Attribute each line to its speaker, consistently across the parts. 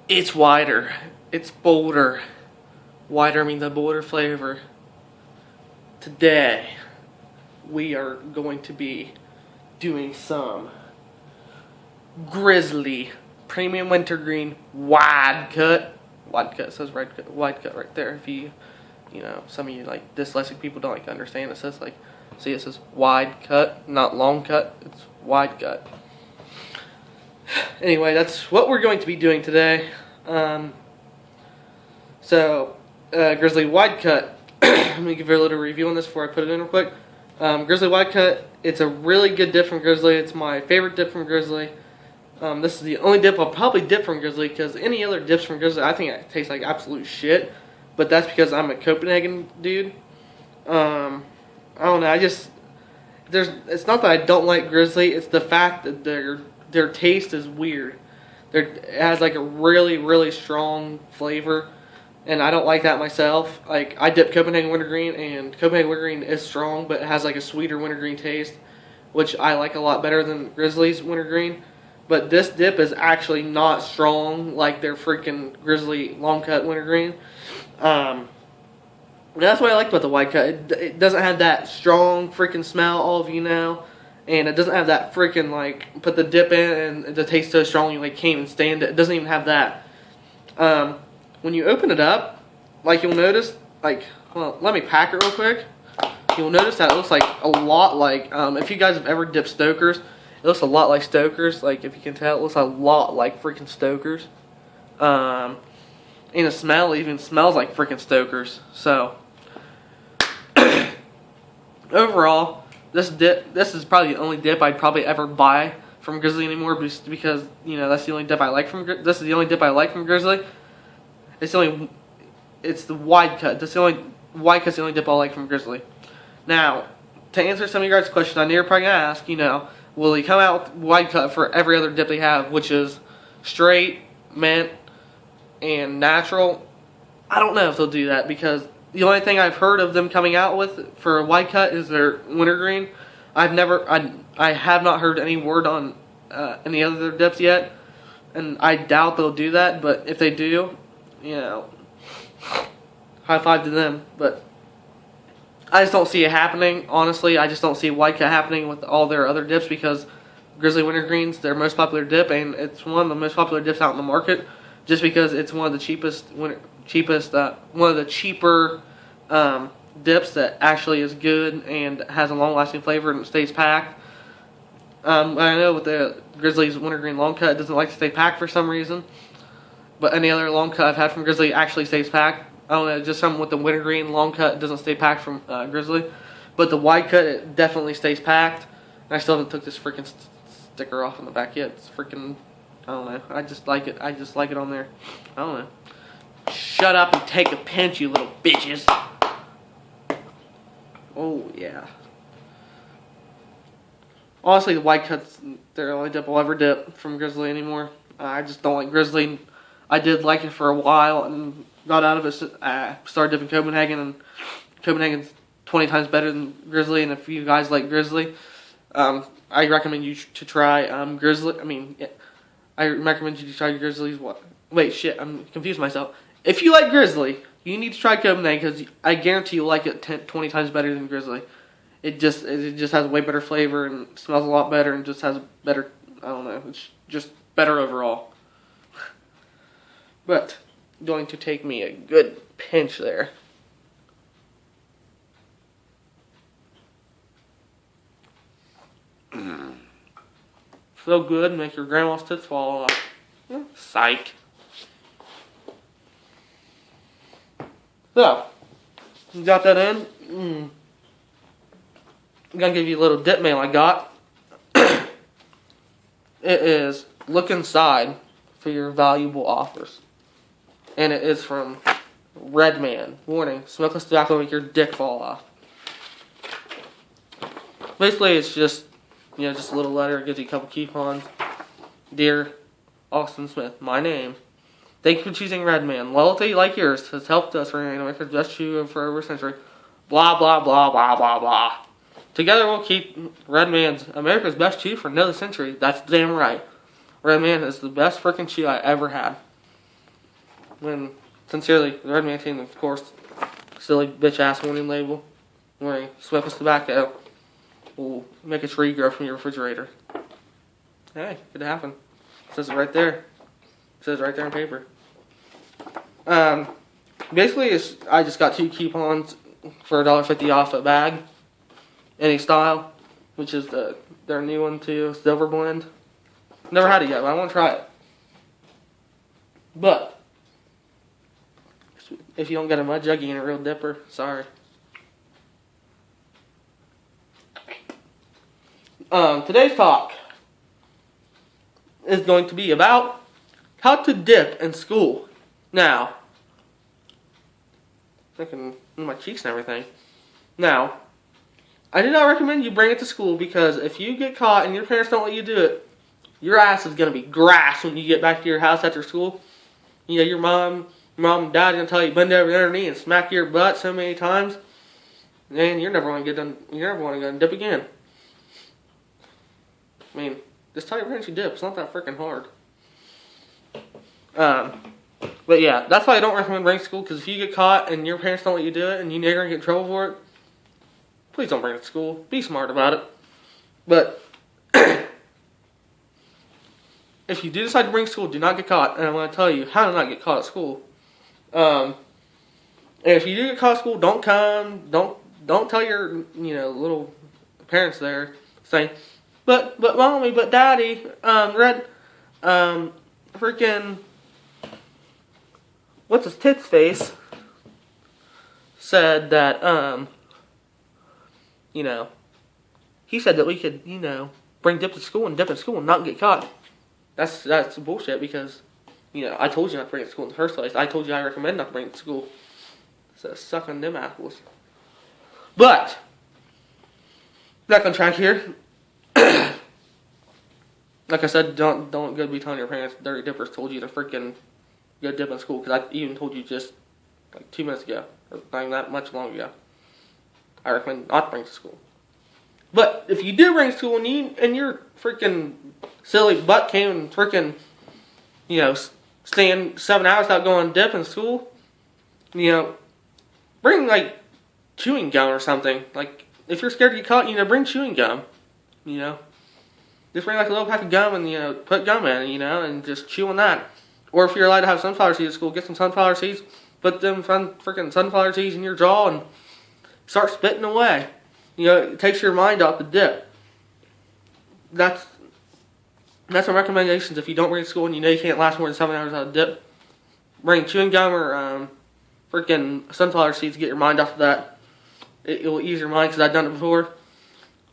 Speaker 1: It's wider. It's bolder. Wider means a bolder flavor. Today, we are going to be doing some Grizzly Premium Wintergreen Wide Cut. Wide Cut says wide cut right there. If you know, some of you like dyslexic people don't like to understand. It says like, see, it says wide cut, not long cut. It's wide cut. Anyway, that's what we're going to be doing today. Grizzly Wide Cut. Let me give you a little review on this before I put it in real quick. Grizzly Wide Cut, it's a really good dip from Grizzly. It's my favorite dip from Grizzly. This is the only dip I'll probably dip from Grizzly, because any other dips from Grizzly, I think it tastes like absolute shit. But that's because I'm a Copenhagen dude. I don't know. It's not that I don't like Grizzly. It's the fact that their taste is weird. It has like a really, really strong flavor, and I don't like that myself. Like, I dip Copenhagen Wintergreen, and Copenhagen Wintergreen is strong, but it has like a sweeter wintergreen taste, which I like a lot better than Grizzly's Wintergreen. But this dip is actually not strong like their freaking Grizzly Long Cut Wintergreen. That's what I like about the Wide Cut. It doesn't have that strong freaking smell, all of you know. And it doesn't have that freaking, like, put the dip in and the taste so strong you, like, can't even stand it. It doesn't even have that. When you open it up, like, you'll notice, like, well, let me pack it real quick. You'll notice that it looks like a lot like, if you guys have ever dipped Stoker's, it looks a lot like Stoker's. Like, if you can tell, it looks a lot like freaking Stoker's. And the smell even smells like freaking Stoker's. So, overall, this is probably the only dip I'd probably ever buy from Grizzly anymore, just because, you know, that's the only dip I like from Grizzly. This is the only dip I like from Grizzly. It's the Wide Cut. Wide Cut's the only dip I like from Grizzly. Now, to answer some of your guys' questions, I know you're probably gonna ask, you know, will he come out with Wide Cut for every other dip they have, which is straight, mint, and natural? I don't know if they'll do that, because the only thing I've heard of them coming out with for a Wide Cut is their Wintergreen. I have not heard any word on any other dips yet, and I doubt they'll do that. But if they do, you know, high five to them. But I just don't see it happening. Honestly, I just don't see Wide Cut happening with all their other dips, because Grizzly Wintergreen's their most popular dip, and it's one of the most popular dips out in the market, just because it's one of the one of the cheaper dips that actually is good and has a long-lasting flavor and stays packed. I know with the Grizzly's Wintergreen Long Cut, it doesn't like to stay packed for some reason, but any other long cut I've had from Grizzly actually stays packed. I don't know, just something with the Wintergreen Long Cut doesn't stay packed from Grizzly, but the Wide Cut, it definitely stays packed. And I still haven't took this freaking sticker off on the back yet. It's freaking, I don't know. I just like it. I just like it on there. I don't know. Shut up and take a pinch, you little bitches. Oh, yeah. Honestly, the Wide Cut's the only dip I'll ever dip from Grizzly anymore. I just don't like Grizzly. I did like it for a while and got out of it. Started dipping Copenhagen, and Copenhagen's 20 times better than Grizzly. And if you guys like Grizzly, I recommend you to try Grizzly. I recommend you to try Grizzly's what? Wait, shit, I'm confused myself. If you like Grizzly, you need to try Copenhagen, because I guarantee you'll like it 20 times better than Grizzly. It just has way better flavor and smells a lot better, and just has a better, I don't know, it's just better overall. But going to take me a good pinch there. So good, make your grandma's tits fall off. Psych. So, you got that in? I'm gonna give you a little dip mail I got. It is look inside for your valuable offers. And it is from Redman. Warning, smokeless tobacco will make your dick fall off. Basically, it's just, you know, just a little letter. It gives you a couple coupons. Dear Austin Smith, my name. Thank you for choosing Redman. Loyalty like yours has helped us remain America's best chew for over a century. Blah, blah, blah, blah, blah, blah. Together we'll keep Redman's America's best chew for another century. That's damn right. Redman is the best freaking chew I ever had. When, sincerely, the Red Man team, of course, silly bitch ass warning label, wearing Swift's tobacco, will make a tree grow from your refrigerator. Hey, could happen. It says it right there. It says it right there on paper. Basically, I just got 2 coupons for $1.50 off a bag, any style, which is their new one too, Silver Blend. Never had it yet, but I want to try it. But if you don't get a mud jug, you ain't a real dipper. Sorry. Today's talk is going to be about how to dip in school. Now, thinking in my cheeks and everything. Now, I do not recommend you bring it to school because if you get caught and your parents don't let you do it, your ass is going to be grass when you get back to your house after school. You know, your mom and dad are going to tell you bend over their knee and smack your butt so many times. And you're never going to get done. You're never going to go and dip again. I mean, just tell your parents you dip. It's not that freaking hard. But yeah, that's why I don't recommend bringing it to school, because if you get caught and your parents don't let you do it and you're going to get in trouble for it, please don't bring it to school. Be smart about it. But if you do decide to bring it to school, do not get caught. And I'm going to tell you how to not get caught at school. And if you do get caught at school, don't come. Don't tell your little parents there saying, but mommy, but daddy, freaking, what's his tits face said that he said that we could bring dip to school and dip in school and not get caught. That's bullshit, because I told you not to bring it to school in the first place. I told you I recommend not to bring it to school. So suck on them apples. But back on track here. Like I said, don't go be telling your parents Dirty Dippers told you to freaking go dip in school, because I even told you just like 2 minutes ago, or not even that much long ago. I recommend not to bring it to school. But if you do bring it to school and your freaking silly butt came and freaking staying 7 hours without going dip in school, bring like chewing gum or something. Like if you're scared to get caught, bring chewing gum. Just bring like a little pack of gum and put gum in, and just chew on that. Or if you're allowed to have sunflower seeds at school, get some sunflower seeds, put them freaking sunflower seeds in your jaw and start spitting away. It takes your mind off the dip. That's some recommendations if you don't bring it to school and you can't last more than 7 hours out of dip. Bring chewing gum or freaking sunflower seeds to get your mind off of that. It will ease your mind, because I've done it before.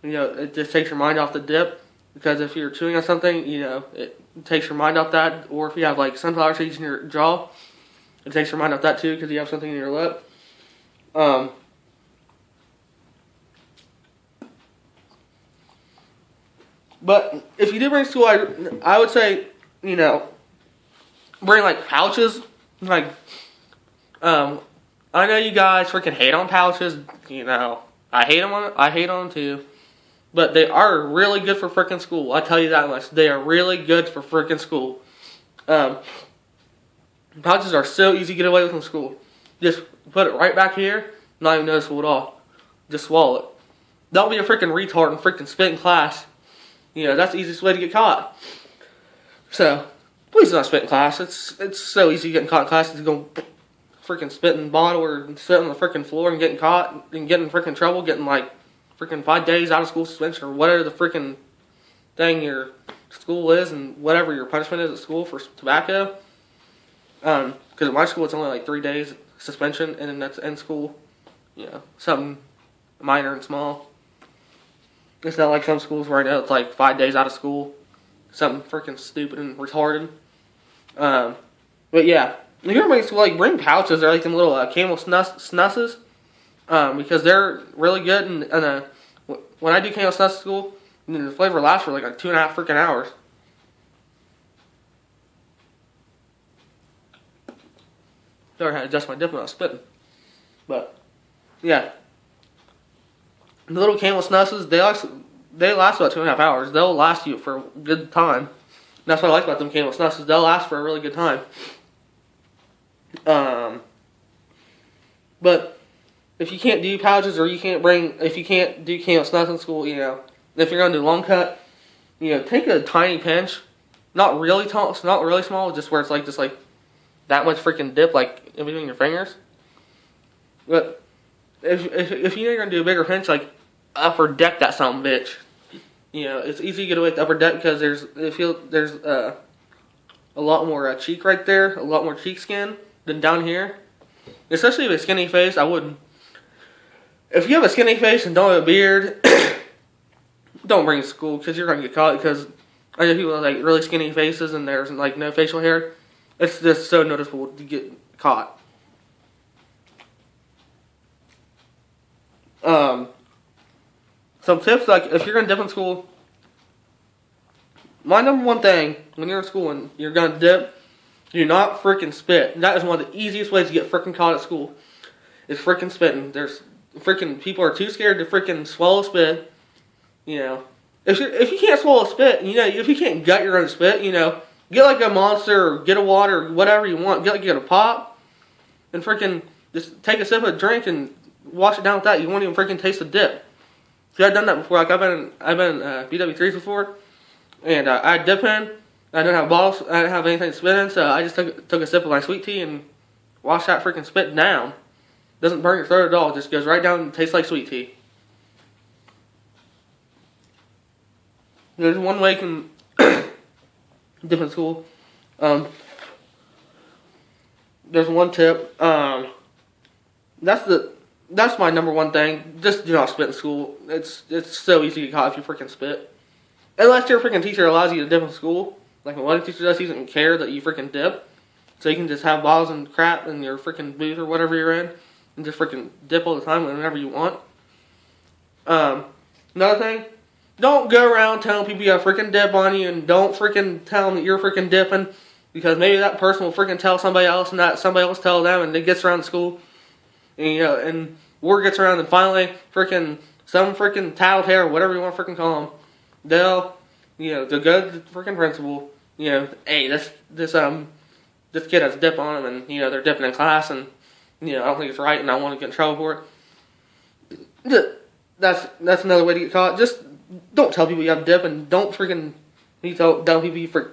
Speaker 1: It just takes your mind off the dip. Because if you're chewing on something, it takes your mind off that. Or if you have like sunflower seeds in your jaw, it takes your mind off that too, because you have something in your lip. But if you do bring school, I would say, bring like pouches. Like, I know you guys freaking hate on pouches. I hate on them too. But they are really good for freaking school. I tell you that much. They are really good for freaking school. Pouches are so easy to get away with in school. Just put it right back here. Not even noticeable at all. Just swallow it. Don't be a freaking retard and freaking spit in class. That's the easiest way to get caught. So, please don't spit in class. It's so easy getting caught in class. It's going to freaking spit in the bottle or sit on the freaking floor and getting caught and getting in freaking trouble. Getting like freaking 5 days out of school suspension or whatever the freaking thing your school is, and whatever your punishment is at school for tobacco. Because at my school it's only like 3 days suspension, and then that's in school. Something minor and small. It's not like some schools where I know it's like 5 days out of school. Something freaking stupid and retarded. But yeah, if you're bringing school, like bring pouches. They're like them little camel snusses. Because they're really good, and when I do camel snus at school, the flavor lasts for like 2.5 freaking hours. Sorry, I had to adjust my dip when I was spitting. But yeah, the little camel snusses, they last about 2.5 hours. They'll last you for a good time. And that's what I like about them camel snusses. They'll last for a really good time. Um, but if you can't do pouches or if you can't do camp snuff in school, if you're gonna do long cut, take a tiny pinch, not really tall, not really small, just where it's like just like that much freaking dip like in between your fingers. But if you're gonna do a bigger pinch, like upper deck that son of a bitch. It's easy to get away with the upper deck because there's a lot more cheek right there, a lot more cheek skin than down here. Especially with a skinny face, I wouldn't. If you have a skinny face and don't have a beard, don't bring it to school because you're gonna get caught. Because I know people with like really skinny faces and there's like no facial hair. It's just so noticeable to get caught. Some tips, like if you're gonna dip in school, my number one thing when you're in school and you're gonna dip, do not freaking spit. That is one of the easiest ways to get freaking caught at school. Is freaking spitting. There's freaking people are too scared to freaking swallow spit. If you can't swallow spit, if you can't gut your own spit, get like a Monster or get a water or whatever you want. Get a pop and freaking just take a sip of a drink and wash it down with that. You won't even freaking taste the dip. See, I've done that before. Like I've been BW3s before, and I had dip in. I didn't have bottles. I didn't have anything to spit in, so I just took a sip of my sweet tea and washed that freaking spit down. Doesn't burn your throat at all. It just goes right down and tastes like sweet tea. There's one way you can dip in school. There's one tip. That's my number one thing. Just do not spit in school. It's so easy to get caught if you freaking spit. Unless your freaking teacher allows you to dip in school. Like my wedding teacher does, he doesn't care that you freaking dip. So you can just have bottles and crap in your freaking booth or whatever you're in. And just freaking dip all the time whenever you want. Another thing. Don't go around telling people you have freaking dip on you. And don't freaking tell them that you're freaking dipping. Because maybe that person will freaking tell somebody else. And that somebody else tell them. And it gets around school. And, and word gets around, and finally, some freaking tattletale, whatever you want to freaking call them, they'll go to the freaking principal, hey, this kid has dip on him, and, they're dipping in class, and, I don't think it's right, and I want to get in trouble for it. That's another way to get caught. Just don't tell people you have dip, and don't freaking, tell people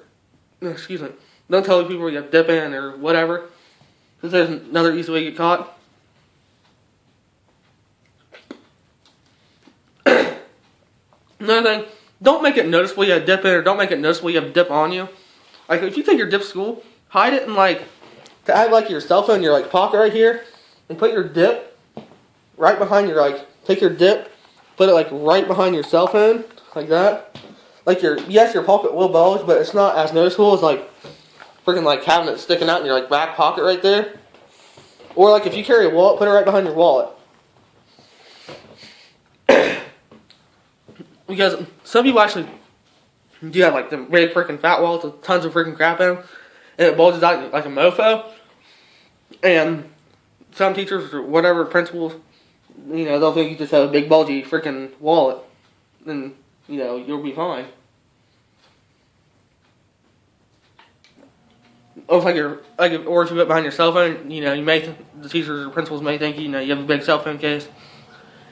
Speaker 1: don't tell people you have dip in, or whatever, because there's another easy way to get caught. Another thing, don't make it noticeable you have dip in, or don't make it noticeable you have dip on you. Like, if you take your dip to school, hide it in, to have, your cell phone in your, pocket right here, and put your dip right behind your, take your dip, put it, right behind your cell phone, like that. Yes, your pocket will bulge, but it's not as noticeable as, freaking, having it sticking out in your, back pocket right there. Or, if you carry a wallet, put it right behind your wallet. Because some people actually do have the big freaking fat wallets with tons of freaking crap in them, and it bulges out like a mofo. And some teachers or whatever principals, they'll think you just have a big bulgy freaking wallet, and you'll be fine. Or if or if you put it behind your cell phone, the teachers or principals may think you have a big cell phone case,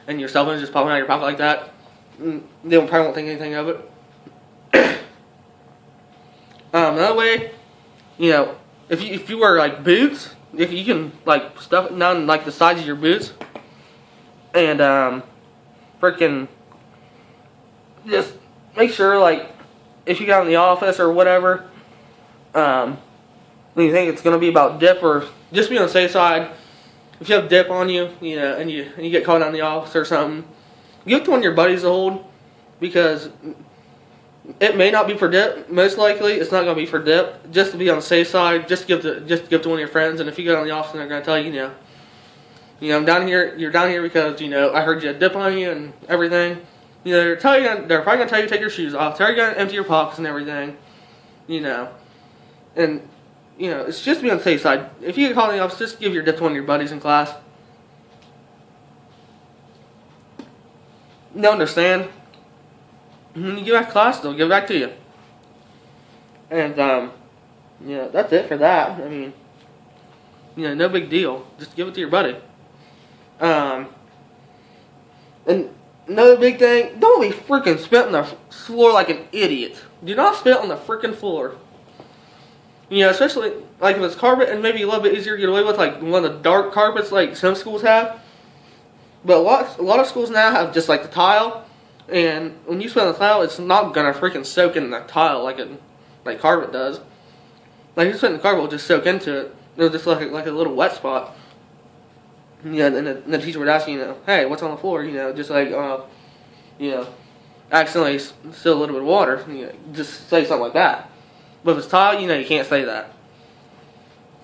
Speaker 1: and your cell phone is just popping out of your pocket like that. They probably won't think anything of it. Another way, if you wear boots, if you can stuff it down the sides of your boots, and freaking just make sure if you got in the office or whatever, when you think it's gonna be about dip, or just be on the safe side. If you have dip on you, and you get caught out in the office or something, give it to one of your buddies to hold, because it may not be for dip. Most likely, it's not going to be for dip. Just to be on the safe side, just give to one of your friends. And if you go down the office and they're going to tell you, I'm down here. You're down here because I heard you had dip on you and everything. They're probably going to tell you to take your shoes off. They're going to empty your pockets and everything. And it's just to be on the safe side. If you get caught in the office, just give your dip to one of your buddies in class. They'll understand. And when you get back to class, they'll give it back to you. And, that's it for that. I mean, You know, no big deal. Just give it to your buddy. And another big thing, don't be freaking spit on the floor like an idiot. Do not spit on the freaking floor. You know, especially like if it's carpet, and maybe a little bit easier to get away with, like one of the dark carpets like some schools have. But a lot of schools now have just like the tile, and when you spit on the tile, it's not gonna freaking soak in the tile like carpet does. Like you spit in the carpet, will just soak into it. It'll just look like a little wet spot. Yeah, and the teacher would ask you, hey, what's on the floor? You know, just like, accidentally spill a little bit of water. You know, just say something like that. But if it's tile, you can't say that.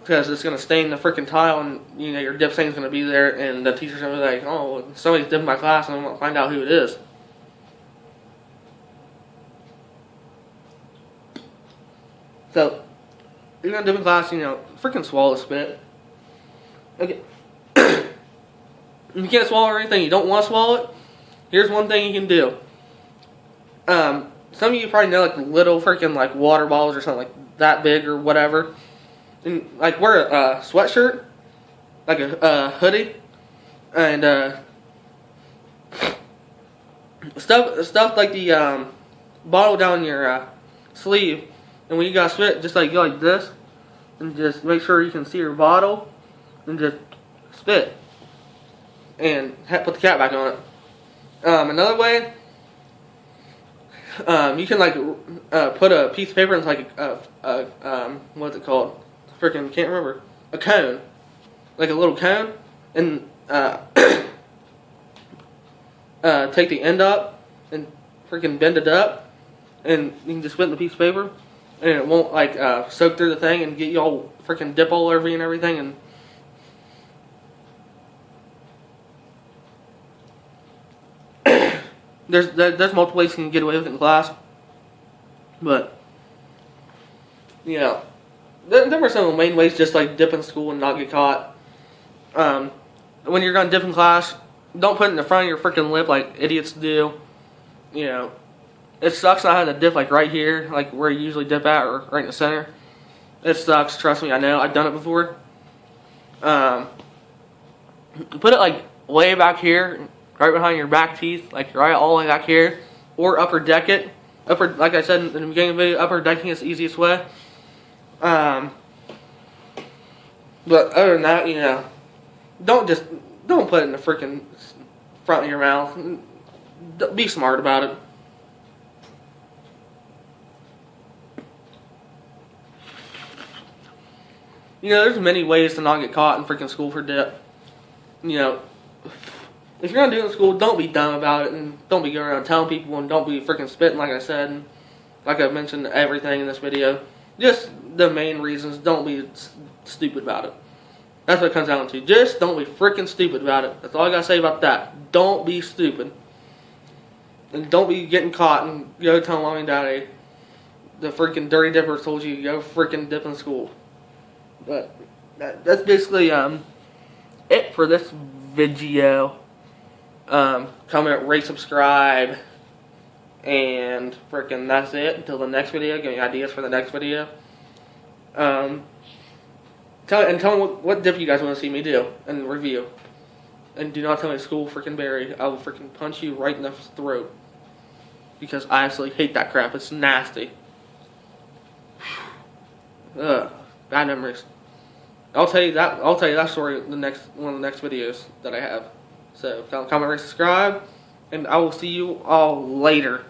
Speaker 1: Because it's going to stain the freaking tile, and, your dip stain's going to be there, and the teacher's going to be like, oh, somebody's dipping my class, and I'm going to find out who it is. So, if you're going to dip in class, freaking swallow the spit. Okay. If you can't swallow anything, you don't want to swallow it, here's one thing you can do. Some of you probably know like little freaking like water bottles or something like that big or whatever. And like wear a sweatshirt, like a hoodie, and stuff like the bottle down your sleeve. And when you got spit, just like go like this, and just make sure you can see your bottle, and just spit. And put the cap back on it. Another way, you can like put a piece of paper in like what's it called? Freaking can't remember. A cone, like a little cone, and take the end up and freaking bend it up, and you can just spit in the piece of paper, and it won't like soak through the thing and get you all freaking dip all over you and everything. And There's multiple ways you can get away with it in class, but there were some of the main ways, just like dip in school and not get caught. When you're gonna dip in class, don't put it in the front of your freaking lip like idiots do. It sucks not having to dip like right here, like where you usually dip at, or right in the center. It sucks. Trust me, I know. I've done it before. Put it like way back here, right behind your back teeth, like right all the way back here, or upper deck it. Like I said in the beginning of the video, upper decking is the easiest way. But other than that, don't put it in the freaking front of your mouth. Be smart about it. There's many ways to not get caught in freaking school for dip. If you're gonna do it in school, don't be dumb about it, and don't be going around telling people, and don't be freaking spitting like I said, and like I mentioned everything in this video. Just the main reasons, don't be stupid about it. That's what it comes down to. Just don't be freaking stupid about it. That's all I gotta say about that. Don't be stupid. And don't be getting caught and go tell mommy and daddy the freaking dirty dipper told you to go freaking dip in school. But that's basically it for this video. Comment, rate, subscribe, and freaking that's it until the next video. Give me ideas for the next video. Tell me what dip you guys want to see me do and review. And do not tell me school freaking berry. I will freaking punch you right in the throat, because I absolutely hate that crap. It's nasty. Ugh, bad memories. I'll tell you that story in one of the next videos that I have. So comment, rate, subscribe, and I will see you all later.